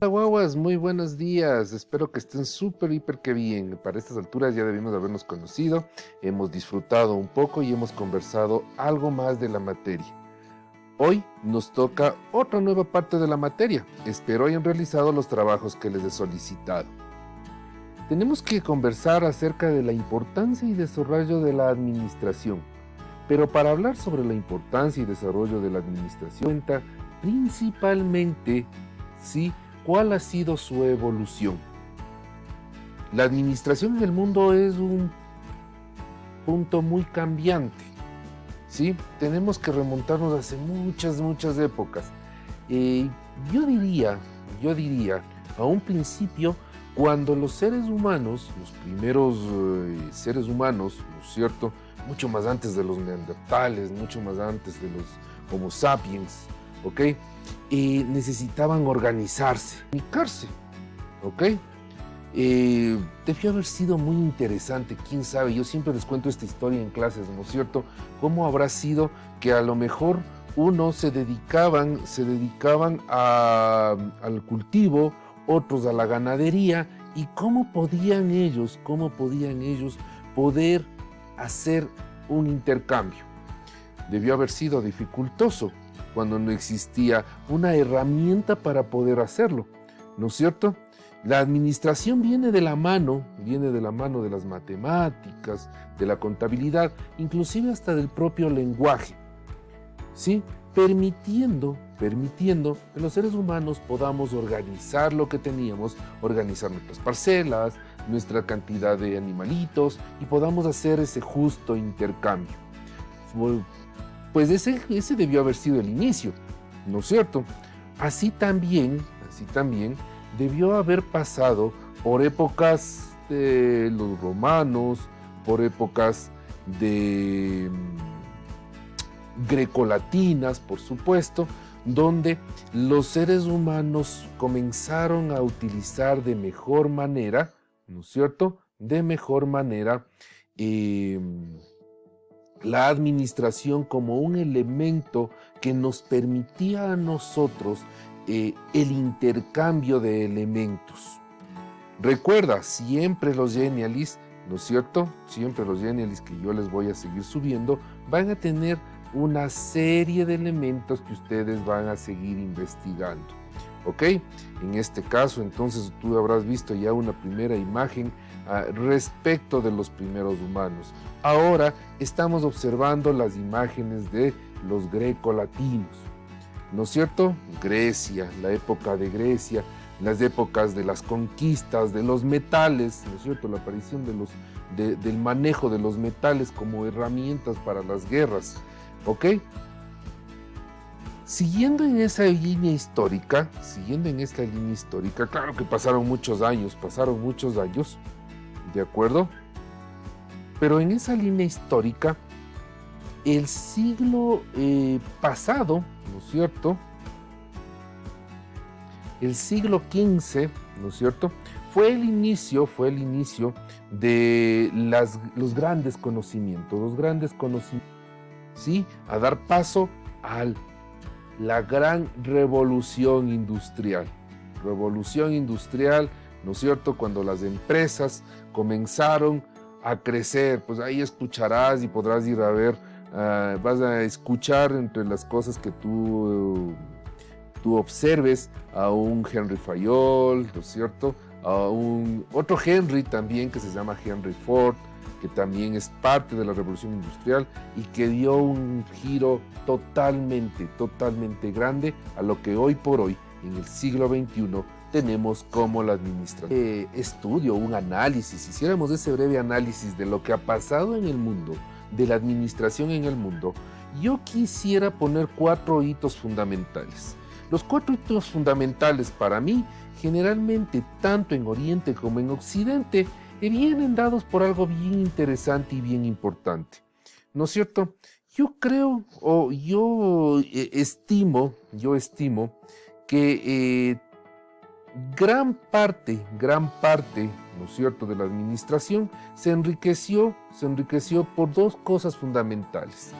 Hola guaguas, muy buenos días. Espero que estén súper, hiper que bien. Para estas alturas ya debimos habernos conocido, hemos disfrutado un poco y hemos conversado algo más de la materia. Hoy nos toca otra nueva parte de la materia. Espero hayan realizado los trabajos que les he solicitado. Tenemos que conversar acerca de la importancia y desarrollo de la administración. Pero para hablar sobre la importancia y desarrollo de la administración, cuenta principalmente, sí, cuál ha sido su evolución. La administración en el mundo es un punto muy cambiante, ¿sí? Tenemos que remontarnos hace muchas épocas. Yo diría, a un principio, cuando los seres humanos, los primeros seres humanos, ¿no es cierto?, mucho más antes de los neandertales, mucho más antes de los Homo sapiens, ¿ok?, necesitaban organizarse, comunicarse, ¿ok? Debió haber sido muy interesante, quién sabe, yo siempre les cuento esta historia en clases, ¿no es cierto? ¿Cómo habrá sido que a lo mejor unos se dedicaban al cultivo, otros a la ganadería, y cómo podían ellos poder hacer un intercambio? Debió haber sido dificultoso cuando no existía una herramienta para poder hacerlo, ¿no es cierto? La administración viene de la mano de las matemáticas, de la contabilidad, inclusive hasta del propio lenguaje, ¿sí? Permitiendo que los seres humanos podamos organizar lo que teníamos, organizar nuestras parcelas, nuestra cantidad de animalitos, y podamos hacer ese justo intercambio. Pues ese debió haber sido el inicio, ¿no es cierto? Así también debió haber pasado por épocas de los romanos, por épocas de grecolatinas, por supuesto, donde los seres humanos comenzaron a utilizar de mejor manera, ¿no es cierto?, de mejor manera, la administración como un elemento que nos permitía a nosotros el intercambio de elementos. Recuerda, siempre los Genialis, ¿no es cierto? Siempre los Genialis que yo les voy a seguir subiendo van a tener una serie de elementos que ustedes van a seguir investigando, ¿ok? En este caso, entonces, tú habrás visto ya una primera imagen respecto de los primeros humanos. Ahora estamos observando las imágenes de los grecolatinos, ¿no es cierto? Grecia, la época de Grecia, las épocas de las conquistas, de los metales, ¿no es cierto? La aparición del manejo de los metales como herramientas para las guerras, ¿ok? Siguiendo en esta línea histórica, claro que pasaron muchos años, ¿de acuerdo? Pero en esa línea histórica, el siglo pasado, ¿no es cierto?, el siglo XV, ¿no es cierto?, fue el inicio de los grandes conocimientos, ¿sí?, a dar paso a la gran revolución industrial, ¿no es cierto?, cuando las empresas comenzaron a crecer. Pues ahí escucharás y podrás ir a ver, vas a escuchar entre las cosas que tú observes a un Henry Fayol, ¿no es cierto?, a otro Henry también que se llama Henry Ford, que también es parte de la revolución industrial y que dio un giro totalmente grande a lo que hoy por hoy, en el siglo XXI, tenemos como la administración. Estudio, un análisis, hiciéramos ese breve análisis de lo que ha pasado en el mundo, de la administración en el mundo, yo quisiera poner 4 hitos fundamentales. Los 4 hitos fundamentales para mí, generalmente, tanto en Oriente como en Occidente, vienen dados por algo bien interesante y bien importante, ¿no es cierto? Yo creo, o yo estimo que gran parte, ¿no es cierto?, de la administración se enriqueció por 2 cosas fundamentales.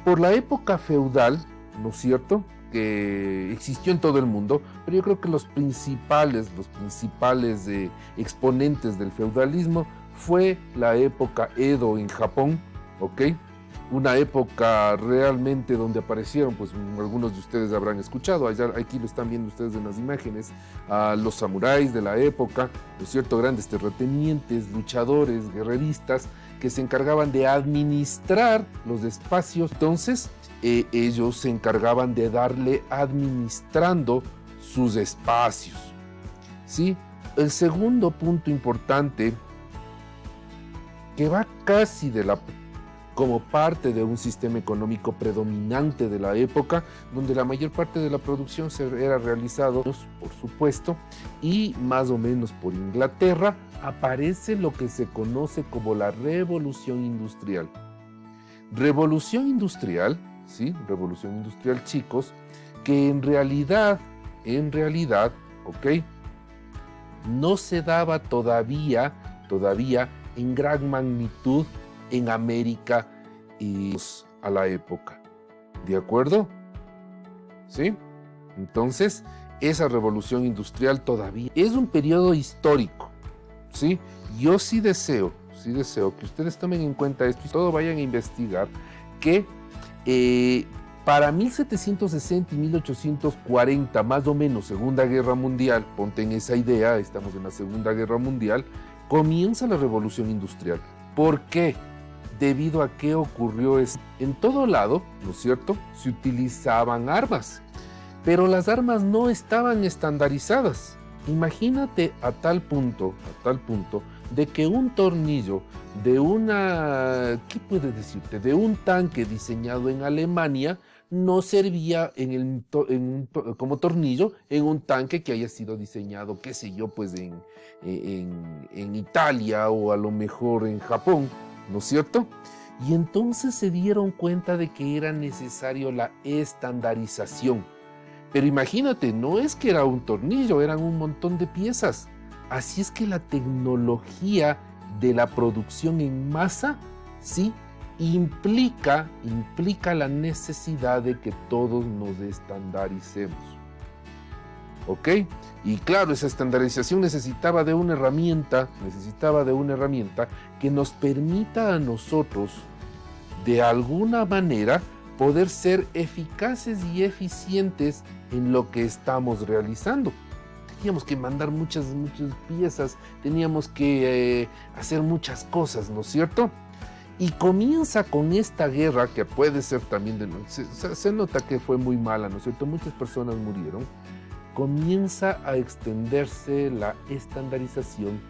Por la época feudal, ¿no es cierto?, que existió en todo el mundo, pero yo creo que los principales exponentes del feudalismo fue la época Edo en Japón, ¿ok? Una época realmente donde aparecieron, pues algunos de ustedes habrán escuchado, allá, aquí lo están viendo ustedes en las imágenes, a los samuráis de la época, ¿no es cierto? Grandes terratenientes, luchadores, guerreristas, que se encargaban de administrar los espacios. Entonces, ellos se encargaban de darle administrando sus espacios, ¿sí? El segundo punto importante, que va casi como parte de un sistema económico predominante de la época, donde la mayor parte de la producción era realizado, por supuesto, y más o menos por Inglaterra, aparece lo que se conoce como la Revolución Industrial. Revolución Industrial, ¿sí? Revolución Industrial, chicos, que en realidad, ¿ok? No se daba todavía en gran magnitud en América y a la época, ¿de acuerdo? ¿Sí? Entonces, esa revolución industrial todavía es un periodo histórico, ¿sí? Yo sí deseo que ustedes tomen en cuenta esto y todo vayan a investigar que para 1760 y 1840, más o menos, Segunda Guerra Mundial, ponte en esa idea, estamos en la Segunda Guerra Mundial, comienza la revolución industrial. ¿Por qué? Debido a qué ocurrió eso. En todo lado, ¿no es cierto?, se utilizaban armas, pero las armas no estaban estandarizadas. Imagínate a tal punto de que un tornillo de ¿qué puedes decirte?, de un tanque diseñado en Alemania no servía como tornillo en un tanque que haya sido diseñado, qué sé yo, pues en Italia o a lo mejor en Japón, ¿no es cierto? Y entonces se dieron cuenta de que era necesario la estandarización. Pero imagínate, no es que era un tornillo, eran un montón de piezas. Así es que la tecnología de la producción en masa, sí, implica la necesidad de que todos nos estandaricemos. ¿Ok? Y claro, esa estandarización necesitaba de una herramienta que nos permita a nosotros, de alguna manera, poder ser eficaces y eficientes en lo que estamos realizando. Teníamos que mandar muchas piezas, teníamos que hacer muchas cosas, ¿no es cierto? Y comienza con esta guerra, que puede ser también, se nota que fue muy mala, ¿no es cierto? Muchas personas murieron. Comienza a extenderse la estandarización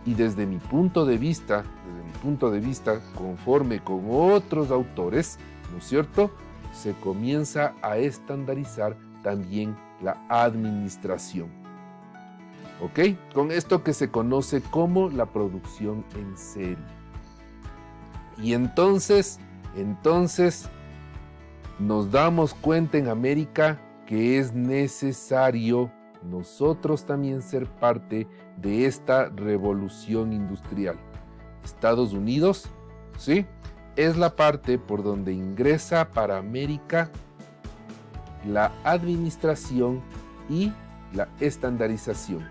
y desde mi punto de vista, conforme con otros autores, ¿no es cierto?, se comienza a estandarizar también la administración. ¿Ok? Con esto que se conoce como la producción en serie. Y entonces nos damos cuenta en América que es necesario nosotros también ser parte de esta revolución industrial. Estados Unidos, ¿sí?, es la parte por donde ingresa para América la administración y la estandarización.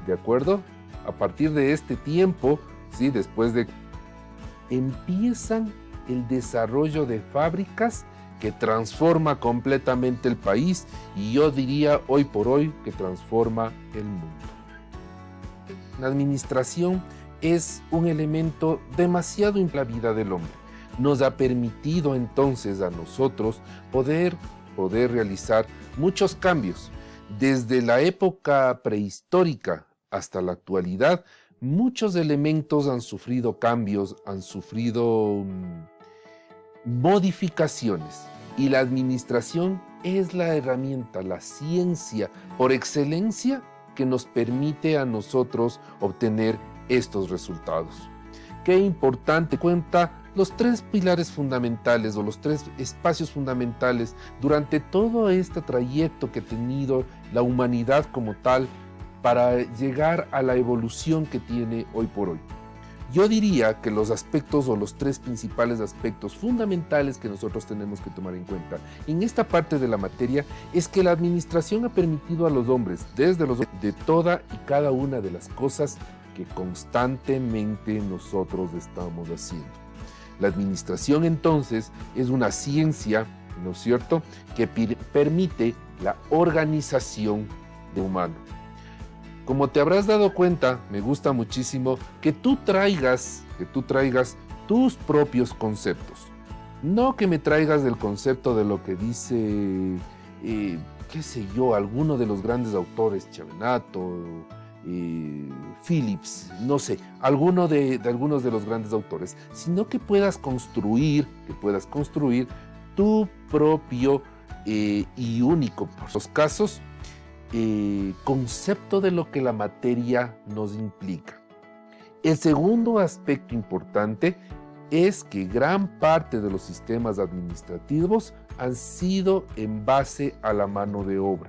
¿De acuerdo? A partir de este tiempo, ¿sí?, después de empiezan el desarrollo de fábricas que transforma completamente el país y yo diría hoy por hoy que transforma el mundo. La administración es un elemento demasiado en la vida del hombre. Nos ha permitido entonces a nosotros poder realizar muchos cambios. Desde la época prehistórica hasta la actualidad, muchos elementos han sufrido cambios, han sufrido modificaciones y la administración es la herramienta, la ciencia por excelencia que nos permite a nosotros obtener estos resultados. Qué importante cuenta los tres pilares fundamentales o los tres espacios fundamentales durante todo este trayecto que ha tenido la humanidad como tal para llegar a la evolución que tiene hoy por hoy. Yo diría que los aspectos o los tres principales aspectos fundamentales que nosotros tenemos que tomar en cuenta en esta parte de la materia es que la administración ha permitido a los hombres, desde los de toda y cada una de las cosas que constantemente nosotros estamos haciendo. La administración entonces es una ciencia, ¿no es cierto?, que permite la organización del humano. Como te habrás dado cuenta, me gusta muchísimo que tú traigas tus propios conceptos. No que me traigas el concepto de lo que dice, qué sé yo, alguno de los grandes autores, Chavenato, Phillips, no sé, algunos de los grandes autores, sino que puedas construir tu propio y único, por los casos, concepto de lo que la materia nos implica. El segundo aspecto importante es que gran parte de los sistemas administrativos han sido en base a la mano de obra.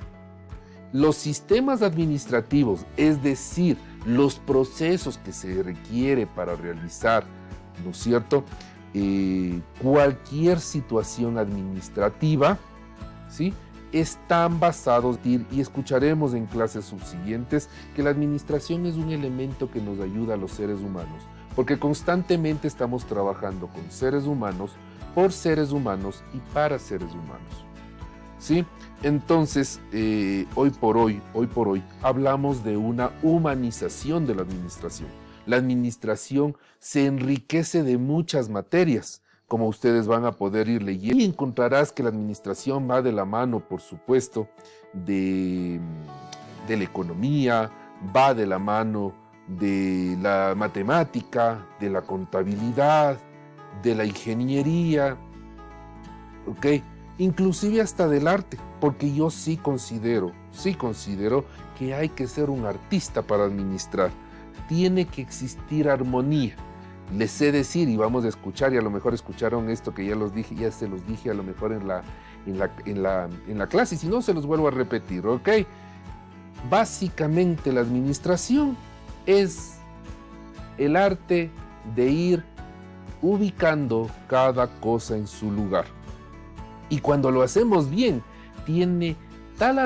Los sistemas administrativos, es decir, los procesos que se requiere para realizar, ¿no es cierto?, cualquier situación administrativa, ¿sí?, están basados, y escucharemos en clases subsiguientes, que la administración es un elemento que nos ayuda a los seres humanos, porque constantemente estamos trabajando con seres humanos, por seres humanos y para seres humanos. ¿Sí? Entonces, hoy por hoy, hablamos de una humanización de la administración. La administración se enriquece de muchas materias, como ustedes van a poder ir leyendo, y encontrarás que la administración va de la mano, por supuesto, de la economía, va de la mano de la matemática, de la contabilidad, de la ingeniería, ¿ok? Inclusive hasta del arte, porque yo sí considero que hay que ser un artista para administrar. Tiene que existir armonía. Les sé decir, y vamos a escuchar, y a lo mejor escucharon esto que ya se los dije a lo mejor en la clase, y si no se los vuelvo a repetir, ¿ok? Básicamente la administración es el arte de ir ubicando cada cosa en su lugar. Y cuando lo hacemos bien, tiene tal,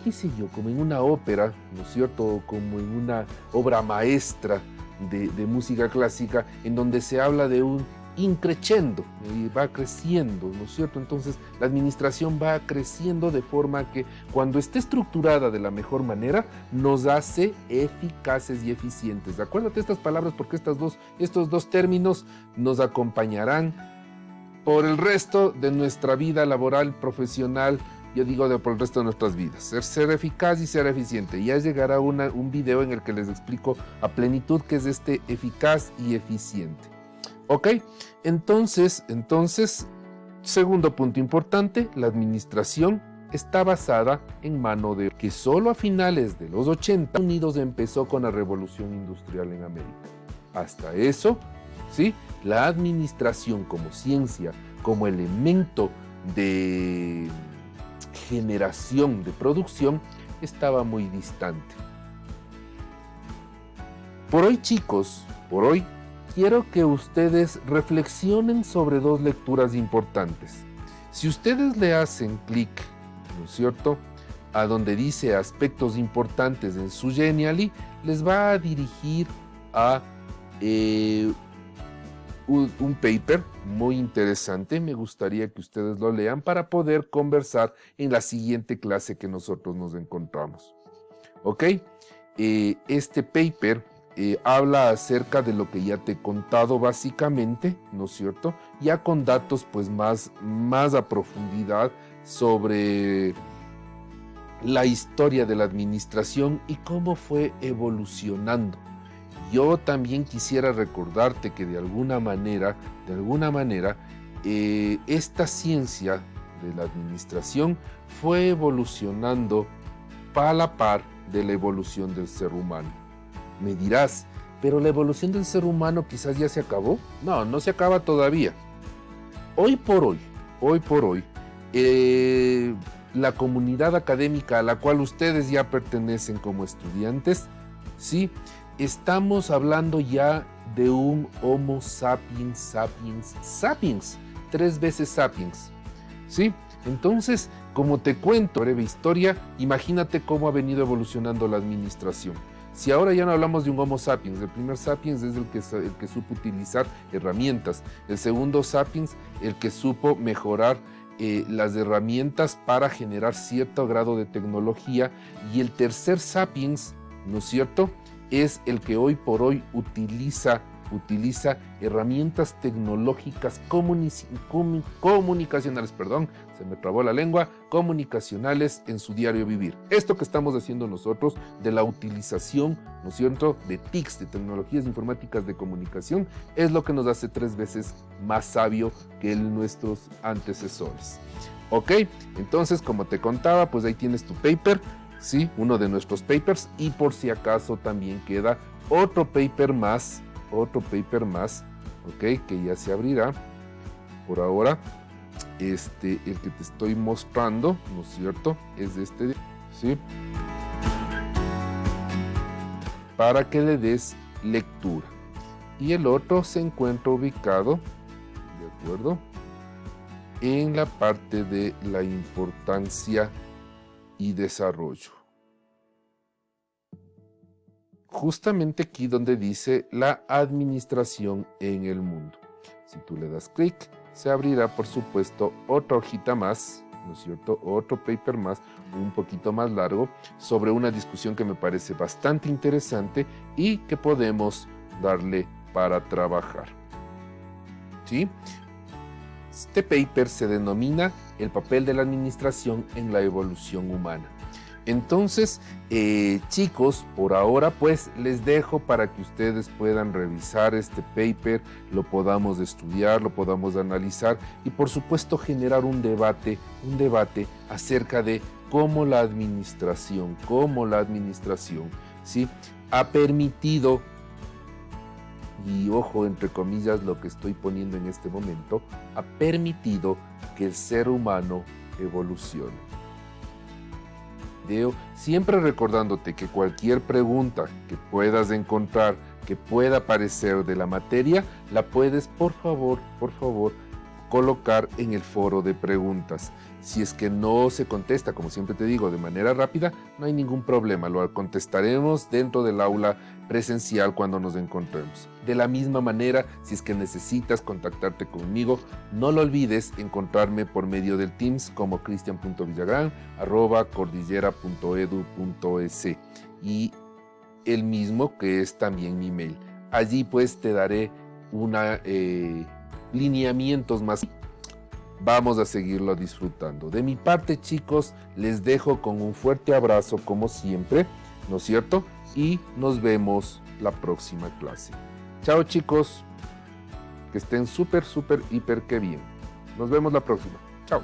qué sé yo, como en una ópera, ¿no es cierto?, como en una obra maestra de música clásica, en donde se habla de un increciendo, y va creciendo, ¿no es cierto? Entonces la administración va creciendo de forma que cuando esté estructurada de la mejor manera, nos hace eficaces y eficientes. Acuérdate estas palabras, porque estos dos términos nos acompañarán por el resto de nuestra vida laboral, profesional, yo digo por el resto de nuestras vidas. Ser eficaz y ser eficiente. Ya llegará un video en el que les explico a plenitud qué es este eficaz y eficiente. ¿Ok? Entonces, segundo punto importante, la administración está basada en mano de obra, que solo a finales de los 80 Estados Unidos empezó con la revolución industrial en América. Hasta eso, ¿sí?, la administración como ciencia, como elemento de generación de producción, estaba muy distante. Por hoy, chicos, quiero que ustedes reflexionen sobre dos lecturas importantes. Si ustedes le hacen clic, ¿no es cierto?, a donde dice aspectos importantes en su Genially, les va a dirigir a un paper muy interesante. Me gustaría que ustedes lo lean para poder conversar en la siguiente clase que nosotros nos encontramos. ¿Ok? Este paper habla acerca de lo que ya te he contado básicamente, ¿no es cierto? Ya con datos pues más a profundidad sobre la historia de la administración y cómo fue evolucionando. Yo también quisiera recordarte que de alguna manera, esta ciencia de la administración fue evolucionando a la par de la evolución del ser humano. Me dirás, ¿pero la evolución del ser humano quizás ya se acabó? No, no se acaba todavía. Hoy por hoy, la comunidad académica a la cual ustedes ya pertenecen como estudiantes, ¿sí?, estamos hablando ya de un Homo sapiens, sapiens, sapiens, 3 veces sapiens, ¿sí? Entonces, como te cuento, breve historia, imagínate cómo ha venido evolucionando la administración. Si ahora ya no hablamos de un Homo sapiens, el primer sapiens es el que supo utilizar herramientas, el segundo sapiens, el que supo mejorar las herramientas para generar cierto grado de tecnología, y el tercer sapiens, ¿no es cierto?, es el que hoy por hoy utiliza herramientas tecnológicas comunicacionales, perdón, se me trabó la lengua, comunicacionales en su diario vivir. Esto que estamos haciendo nosotros de la utilización, ¿no es cierto?, de TICs, de tecnologías informáticas de comunicación, es lo que nos hace 3 veces más sabio que nuestros antecesores. Ok, entonces como te contaba, pues ahí tienes tu paper, ¿sí? Uno de nuestros papers, y por si acaso también queda otro paper más, ok, que ya se abrirá. Por ahora, el que te estoy mostrando, ¿no es cierto?, es este, ¿sí?, para que le des lectura. Y el otro se encuentra ubicado, ¿de acuerdo?, en la parte de la importancia y desarrollo. Justamente aquí donde dice la administración en el mundo. Si tú le das clic, se abrirá, por supuesto, otra hojita más, ¿no es cierto?, otro paper más, un poquito más largo, sobre una discusión que me parece bastante interesante y que podemos darle para trabajar, ¿sí? Este paper se denomina el papel de la administración en la evolución humana. Entonces, chicos, por ahora pues les dejo para que ustedes puedan revisar este paper, lo podamos estudiar, lo podamos analizar y por supuesto generar un debate acerca de cómo la administración, ¿sí?, ha permitido, y ojo, entre comillas, lo que estoy poniendo en este momento, ha permitido que el ser humano evolucione. Siempre recordándote que cualquier pregunta que puedas encontrar, que pueda aparecer de la materia, la puedes, por favor, colocar en el foro de preguntas. Si es que no se contesta, como siempre te digo, de manera rápida, no hay ningún problema, lo contestaremos dentro del aula presencial cuando nos encontremos. De la misma manera, si es que necesitas contactarte conmigo, no lo olvides encontrarme por medio del Teams como cristian.villagrán@cordillera.edu.es, y el mismo que es también mi mail. Allí pues te daré lineamientos más. Vamos a seguirlo disfrutando. De mi parte, chicos, les dejo con un fuerte abrazo como siempre, ¿no es cierto? Y nos vemos la próxima clase. Chao, chicos, que estén súper, hiper que bien. Nos vemos la próxima. Chao.